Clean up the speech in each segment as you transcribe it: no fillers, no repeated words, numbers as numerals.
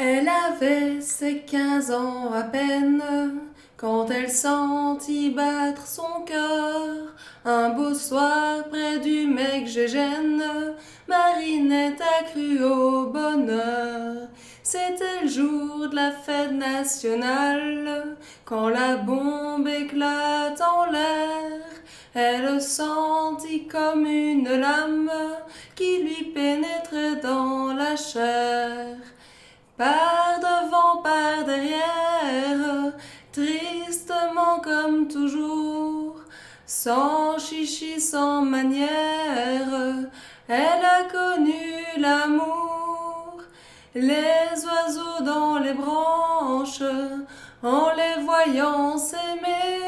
Elle avait ses 15 ans à peine quand elle sentit battre son cœur. Un beau soir près du mec Gégène, Marinette a cru au bonheur. C'était le jour de la fête nationale, quand la bombe éclate en l'air. Elle sentit comme une lame qui lui pénétrait dans la chair. Par devant, par derrière, tristement comme toujours, sans chichi, sans manière, elle a connu l'amour. Les oiseaux dans les branches, en les voyant s'aimer,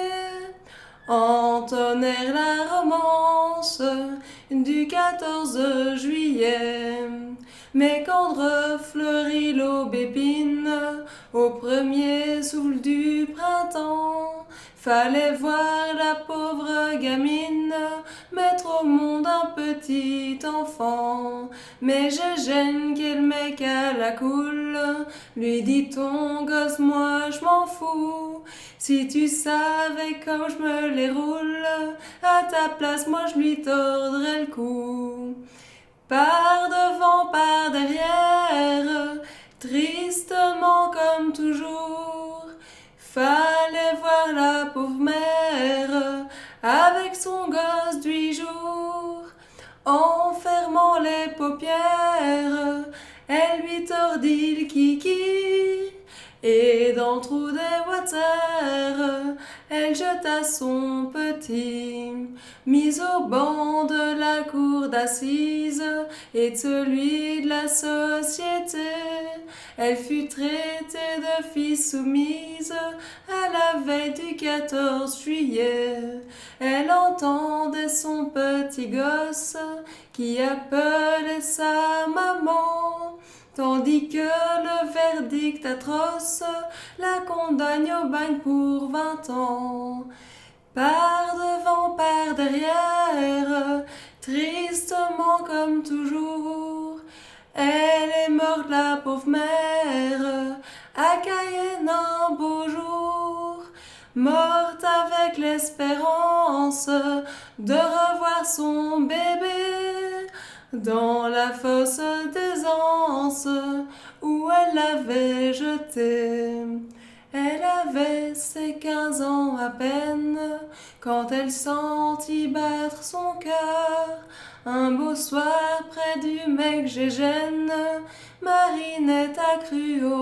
entonnèrent la romance du 14 juillet. Mais quand refleurit l'aubépine, au premier souffle du printemps, fallait voir la pauvre gamine mettre au monde un petit enfant. Mais Gégène, quel mec à la coule, lui dit ton gosse, moi je m'en fous. Si tu savais comme je me les roule, à ta place moi je lui tordrais le cou. Par devant, par derrière, tristement comme toujours, fallait voir la pauvre mère avec son gosse d'8 jours. En fermant les paupières, elle lui tordit le kiki, et dans le trou des water, elle jeta son petit. Mise au banc de la cour d'assises et de celui de la société, elle fut traitée de fille soumise à la veille du 14 juillet. Elle entendait son petit gosse qui appelait sa maman, tandis que le verdict atroce la condamne au bagne pour 20 ans. Par devant, par derrière, tristement comme toujours, elle est morte la pauvre mère, à Cayenne un beau jour, morte avec l'espérance de revoir son bébé dans la fosse d'aisance où elle l'avait jeté. Elle avait ses 15 ans à peine quand elle sentit battre son cœur. Un beau soir près du mec Gégène, Marinette a cru au